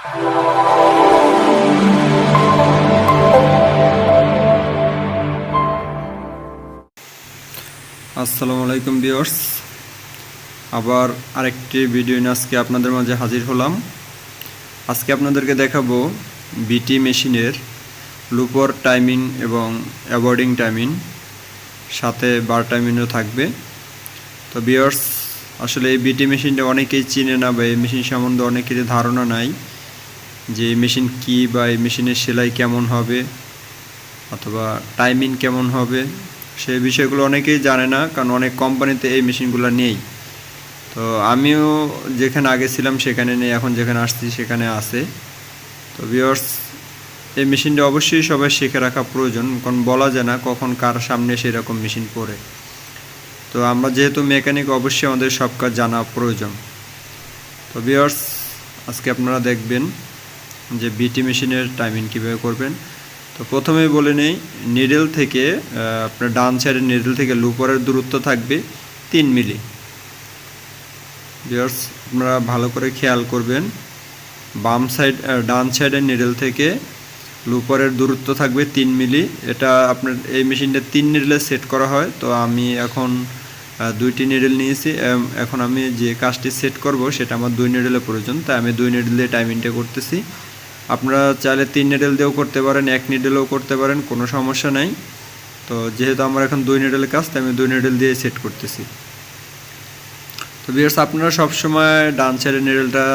আসসালামু আলাইকুম ভিউয়ার্স, আবার আরেকটি ভিডিও নিয়ে আজকে আপনাদের মাঝে হাজির হলাম। আজকে আপনাদেরকে দেখাবো বিটি মেশিনের লুপার টাইমিং এবং অ্যাভয়েডিং টাইমিং, সাথে বার টাইমিংও থাকবে। তো ভিউয়ার্স, আসলে এই বিটি মেশিনটা অনেকেই চিনে না বা এই মেশিন সম্বন্ধে অনেকেরই ধারণা নাই যে এই মেশিন কী বা এই মেশিনের সেলাই কেমন হবে অথবা টাইমিং কেমন হবে, সেই বিষয়গুলো অনেকেই জানে না, কারণ অনেক কোম্পানিতে এই মেশিনগুলো নেই। তো আমিও যেখানে আগে ছিলাম সেখানে নেই, এখন যেখানে আসছি সেখানে আছে। তো ভিউয়ার্স, এই মেশিনটা অবশ্যই সবাই শিখে রাখা প্রয়োজন, কারণ বলা যায় না কখন কার সামনে সেরকম মেশিন পড়ে। তো আমরা যেহেতু মেকানিক, অবশ্যই আমাদের সব কাজ জানা প্রয়োজন। তো ভিউয়ার্স, আজকে আপনারা দেখবেন যে বিটি মেশিনের টাইমিং কীভাবে করবেন। তো প্রথমেই বলে নেই, নিডল থেকে আপনার ডান সাইডের নিডল থেকে লুপারের দূরত্ব থাকবে 3 মিলি। ভিউয়ার্স, আপনারা ভালো করে খেয়াল করবেন, ডান সাইডের নিডল থেকে লুপারের দূরত্ব থাকবে 3 মিলি। এটা আপনার এই মেশিনটা 3 নিডলে সেট করা হয়। তো আমি এখন 2টি নিডল নিয়েছি। এখন আমি যে কাজটি সেট করব সেটা আমার 2 নিডলের প্রয়োজন, তাই আমি 2 নিডল দিয়ে টাইমিংটা করতেছি। আপনারা চাইলে 3 নিডল দিয়েও করতে পারেন, 1 নিডলেও করতে পারেন, কোনো সমস্যা নাই। তো যেহেতু আমার এখন 2 নিডলের কাজ, তাই আমি 2 নিডল দিয়ে সেট করতেছি। তো ভিউয়ার্স, আপনারা সবসময় ডান সাইডের নিডলটা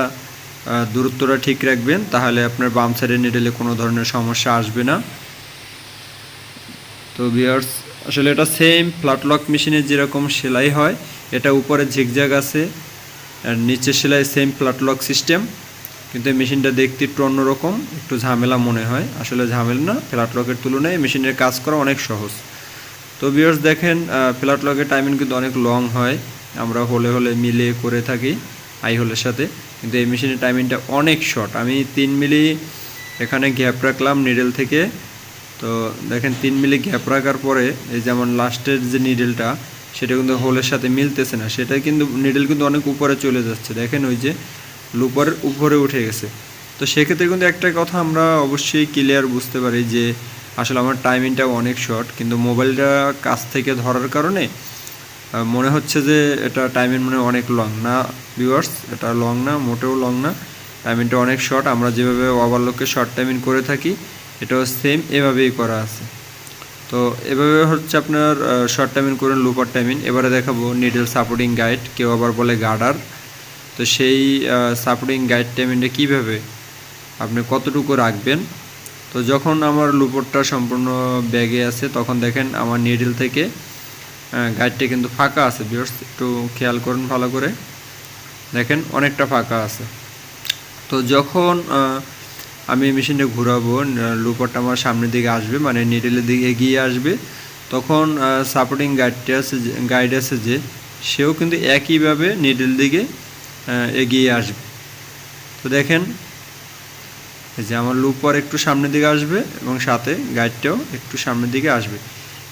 দূরত্বটা ঠিক রাখবেন, তাহলে আপনার বাম সাইডের নিডলে কোনো ধরনের সমস্যা আসবে না। তো ভিউয়ার্স, আসলে এটা সেম ফ্ল্যাটলক মেশিনের যেরকম সেলাই হয়, এটা উপরে ঝিগজ্যাগ আছে আর নিচে সেলাই সেম ফ্ল্যাটলক সিস্টেম, কিন্তু এই মেশিনটা দেখতে একটু অন্যরকম, একটু ঝামেলা মনে হয়। আসলে ঝামেলা না, ফ্ল্যাটলকের তুলনায় মেশিনের কাজ করা অনেক সহজ। তো ভিউয়ার্স দেখেন, ফ্ল্যাটলকের টাইমিং কিন্তু অনেক লং হয়, আমরা হলে মিলে করে থাকি আই হোলের সাথে, কিন্তু এই মেশিনের টাইমিংটা অনেক শর্ট। আমি 3 মিলি এখানে গ্যাপ রাখলাম নিডল থেকে। তো দেখেন 3 মিলি গ্যাপ রাখার পরে এই যেমন লাস্টের যে নিডলটা, সেটা কিন্তু হোলের সাথে মিলতেছে না, সেটা কিন্তু নিডল কিন্তু অনেক উপরে চলে যাচ্ছে। দেখেন ওই যে লুপারের উপরে উঠে গেছে। তো সেক্ষেত্রে কিন্তু একটা কথা আমরা অবশ্যই ক্লিয়ার বুঝতে পারি যে আসলে আমার টাইমিংটা অনেক শর্ট, কিন্তু মোবাইলটা কাছ থেকে ধরার কারণে মনে হচ্ছে যে এটা টাইমিং মানে অনেক লং। না ভিউয়ার্স, এটা লং না, মোটেও লং না, টাইমিংটা অনেক শর্ট। আমরা যেভাবে ওভারলকে শর্ট টাইমিং করে থাকি, এটাও সেম এভাবেই করা আছে। তো এভাবে হচ্ছে আপনার শর্ট টাইমিং করেন লুপার টাইমিং। এবারে দেখাবো নিডল সাপোর্টিং গাইড, কেউ আবার বলে গার্ডার। তো সেই সাপোর্টিং গাইড টাইমিংটা কীভাবে আপনি কতটুকু রাখবেন। তো যখন আমার লুপারটা সম্পূর্ণ ব্যাগে আছে, তখন দেখেন আমার নিডল থেকে গাইডটা কিন্তু ফাঁকা আছে। ভিউয়ার্স, একটু খেয়াল করুন ভালো করে, দেখেন অনেকটা ফাঁকা আছে। তো যখন আমি মেশিনটা ঘোরাবো, লুপারটা আমার সামনের দিকে আসবে, মানে নিডলের দিকে এগিয়ে আসবে, তখন সাপোর্টিং গাইড আছে যে, সেও কিন্তু একইভাবে নিডল দিকে এগিয়ে আসবে। তো দেখেন যে আমার লুপার একটু সামনের দিকে আসবে এবং সাথে গাইডটাও একটু সামনের দিকে আসবে।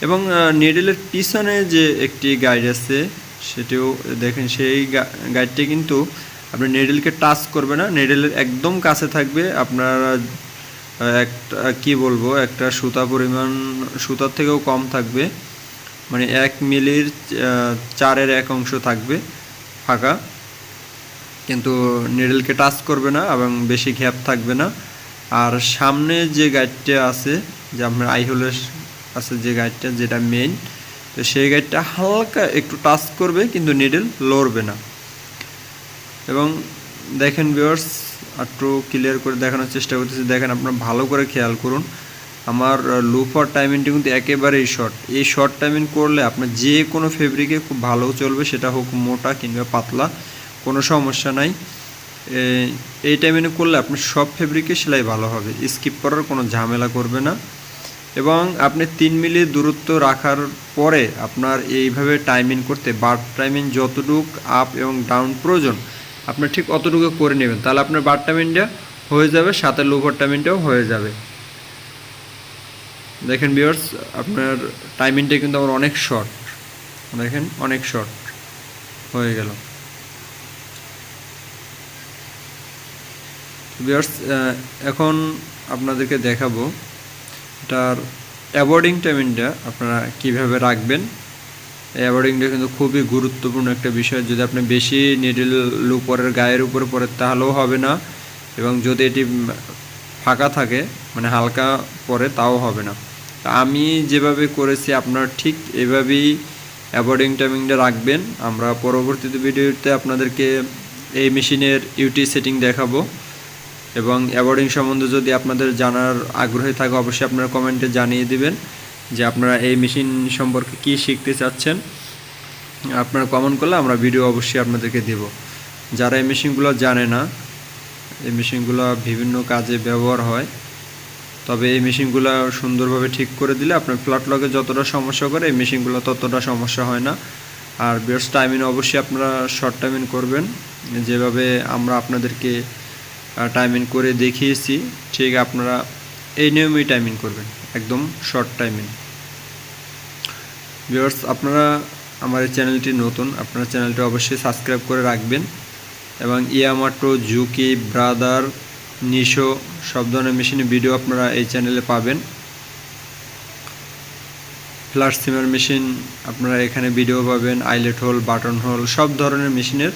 এবং নিডলের পিছনে যে একটি গাইড আছে, সেটিও দেখেন, সেই গাইডটি কিন্তু আপনি নিডলকে টাচ করবে না, নিডলের একদম কাছে থাকবে। আপনার একটা কী বলবো, একটা সুতা পরিমাণ, সুতার থেকেও কম থাকবে, মানে 1 মিলির 4-এর 1 অংশ থাকবে ফাঁকা, কিন্তু নিডলকে টাচ করবে না এবং বেশি গ্যাপ থাকবে না। আর সামনে যে গাইডটা আছে, যে আপনার আই হোলের আছে যে গাইডটা, যেটা মেইন, তো সেই গাইডটা হালকা একটু টাচ করবে, কিন্তু নিডল লড়বে না। এবং দেখেন ভিউয়ার্স, একটু ক্লিয়ার করে দেখানোর চেষ্টা করতেছি। দেখেন, আপনারা ভালো করে খেয়াল করুন, আমার লুপার টাইমিংটা কিন্তু একেবারেই শর্ট। এই শর্ট টাইমিং করলে আপনার যে কোনো ফেব্রিকে খুব ভালো চলবে, সেটা হোক মোটা কিংবা পাতলা, কোনো সমস্যা নাই। এই টাইমিংয়ে করলে আপনার সব ফেব্রিকে সেলাই ভালো হবে, স্কিপ করার কোনো ঝামেলা করবে না। এবং আপনি 3 মিলি দূরত্ব রাখার পরে আপনার এইভাবে টাইমিং করতে, বার টাইমিং যতটুক আপ এবং ডাউন প্রয়োজন আপনার ঠিক অতটুকু করে নেবেন, তাহলে আপনার বার টাইমিংটা হয়ে যাবে, সাথে লুপার টাইমিংটাও হয়ে যাবে। দেখেন ভিউয়ার্স, আপনার টাইমিংটা কিন্তু আমার অনেক শর্ট, দেখেন অনেক শর্ট হয়ে গেল। ভিউয়ার্স, এখন আপনাদেরকে দেখাবো এটার অ্যাবর্ডিং টাইমিংটা আপনারা কিভাবে রাখবেন। এই অ্যাবর্ডিংটা কিন্তু খুবই গুরুত্বপূর্ণ একটা বিষয়। যদি আপনি বেশি নিডল লুপরের গায়ের উপরে পড়ে তাহলেও হবে না, এবং যদি এটি ফাঁকা থাকে মানে হালকা পরে তাও হবে না। আমি যেভাবে করেছি আপনারা ঠিক এভাবেই অ্যাবর্ডিং টাইমিংটা রাখবেন। আমরা পরবর্তীতে ভিডিওতে আপনাদেরকে এই মেশিনের ইউটি সেটিং দেখাবো, এবং অ্যাবর্ডিং সম্বন্ধে যদি আপনাদের জানার আগ্রহী থাকে অবশ্যই আপনারা কমেন্টে জানিয়ে দিবেন যে আপনারা এই মেশিন সম্পর্কে কী শিখতে চাচ্ছেন। আপনারা কমেন্ট করলে আমরা ভিডিও অবশ্যই আপনাদেরকে দেব। যারা এই মেশিনগুলো জানে না, এই মেশিনগুলো বিভিন্ন কাজে ব্যবহার হয়, তবে এই মেশিনগুলো সুন্দরভাবে ঠিক করে দিলে আপনার ফ্ল্যাটলকে যতটা সমস্যা করে এই মেশিনগুলো ততটা সমস্যা হয় না। আর বেস্ট টাইমিং অবশ্যই আপনারা শর্ট টাইমিং করবেন, যেভাবে আমরা আপনাদেরকে টাইমিং করে দেখিয়েছি ঠিক আপনারা এই নিয়মেই টাইমিং করবেন, একদম শর্ট টাইমিং। ভিউয়ার্স, আপনারা আমার এই চ্যানেলটি নতুন, আপনারা চ্যানেলটি অবশ্যই সাবস্ক্রাইব করে রাখবেন, এবং ইয়ামাটো, জুকি, ব্রাদার, নিশো সব ধরনের মেশিনের ভিডিও আপনারা এই চ্যানেলে পাবেন। ফ্ল্যাট সিমার মেশিন আপনারা এখানে ভিডিও পাবেন, আইলেট হোল, বাটন হোল সব ধরনের মেশিনের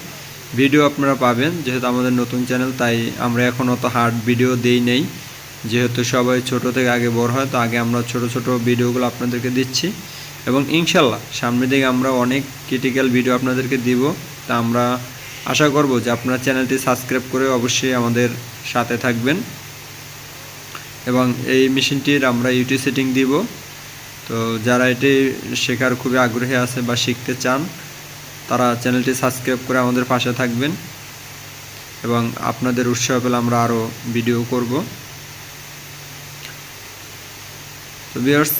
ভিডিও আপনারা পাবেন। যেহেতু আমাদের নতুন চ্যানেল তাই আমরা এখন অত হার্ড ভিডিও দেই নেই, যেহেতু সবাই ছোট থেকে আগে বড় হয়, তো আগে আমরা ছোট ছোট ভিডিওগুলো আপনাদেরকে দিচ্ছি, এবং ইনশাল্লাহ সামনের দিকে আমরা অনেক ক্রিটিক্যাল ভিডিও আপনাদেরকে দিব। তা আমরা আশা করব যে আপনারা চ্যানেলটি সাবস্ক্রাইব করে অবশ্যই আমাদের সাথে থাকবেন, এবং এই মেশিনটির আমরা ইউটি সেটিং দিব। তো যারা এটি শেখার খুবই আগ্রহী আছে বা শিখতে চান তারা চ্যানেলটি সাবস্ক্রাইব করে আমাদের পাশে থাকবেন, এবং আপনাদের উৎসাহ পেলে আমরা আরও ভিডিও করব। তো ভিউয়ার্স,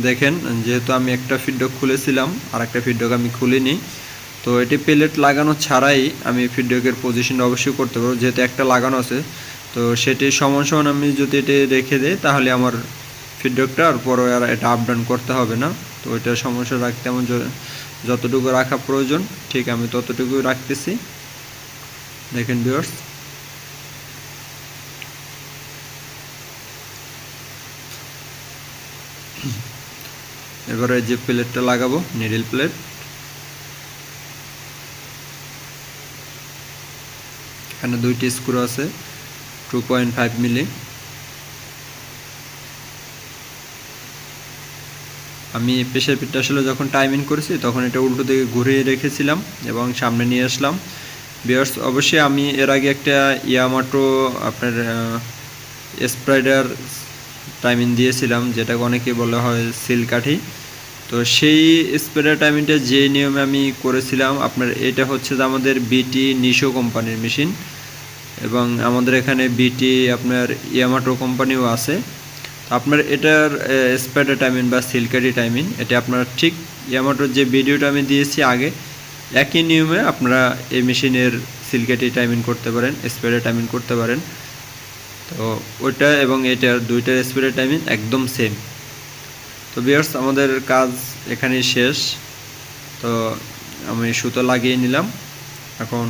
দেখেন যেহেতু আমি একটা ফিডব্যাক খুলেছিলাম আর একটা ফিডব্যাক আমি খুলিনি, তো এটি প্লেট লাগানো ছাড়াই আমি ফিডব্যাকের পজিশনটা অবশ্যই করতে পারবো। যেহেতু একটা লাগানো আছে তো সেটি সমান সমান আমি যদি এটি রেখে দিই তাহলে আমার ফিডব্যাকটা আর পরে আর এটা আপ ডাউন করতে হবে না। তো এটা সমস্যা রাখতে আমার যতটুকু রাখা প্রয়োজন ঠিক আমি ততটুকুই রাখতেছি। দেখেন ভিউয়ার্স, এবারে যে প্লেটটা লাগাবো নিডল প্লেট, এখানে দুইটি স্ক্রু আছে 2.5 মিলি। আমি প্রেসার পিটটা আসলে যখন টাইমিং করেছি তখন এটা উল্টো দিকে ঘুরিয়ে রেখেছিলাম এবং সামনে নিয়ে আসলাম। ভিউয়ার্স, অবশ্যই আমি এর আগে একটা ইয়ামাটো আপনার স্প্রাইডার টাইমিং দিয়েছিলাম, যেটাকে অনেকে বলা হয় সিল কাঠি। তো সেই স্প্রাইডার টাইমিংটা যে নিয়মে আমি করেছিলাম আপনার, এটা হচ্ছে যে আমাদের বিটি নিশো কোম্পানির মেশিন, এবং আমাদের এখানে বিটি আপনার ইয়ামাটো কোম্পানিও আছে। আপনার এটার স্প্রাইডার টাইমিং বা সিলকাটি টাইমিং এটা আপনারা ঠিক ইয়ামাটোর যে ভিডিওটা আমি দিয়েছি আগে একই নিয়মে আপনারা এই মেশিনের সিলকাটি টাইমিং করতে পারেন, স্প্রাইডার টাইমিং করতে পারেন। তো ওইটা এবং এটার দুইটার স্প্রাইডার টাইমিং একদম সেম। তো ভিউয়ার্স, আমাদের কাজ এখানেই শেষ। তো আমি সুতো লাগিয়ে নিলাম, এখন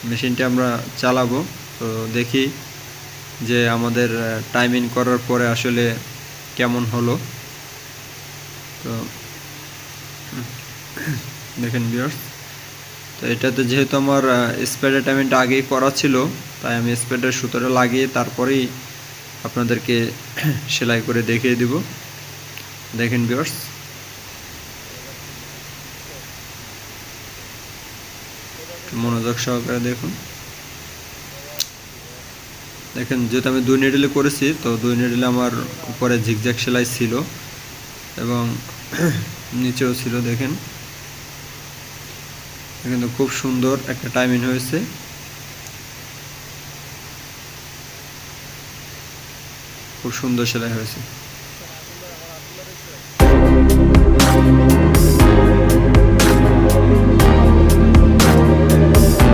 মেশিনটা আমরা চালাবো। তো দেখি যে আমাদের টাইমিং করার পরে আসলে কেমন হলো। তো দেখেন ভিউয়ার্স, তো এটাতে যেহেতু আমার স্প্রাইডার টাইমিংটা আগেই করা ছিল তাই আমি স্প্রাইডার সুতোটা লাগিয়ে তারপরেই আপনাদেরকে সেলাই করে দেখিয়ে দিব। দেখেন ভিউয়ার্স, মনোযোগ সহকারে দেখুন। দেখেন যেহেতু আমি 2 নিডলে করেছি তো 2 নিডলে আমার উপরে জিগজ্যাগ সেলাই ছিল এবং নিচেও ছিল। দেখেন কিন্তু খুব সুন্দর একটা টাইমিং হয়েছে। খুব সুন্দর সেলাই হয়েছে।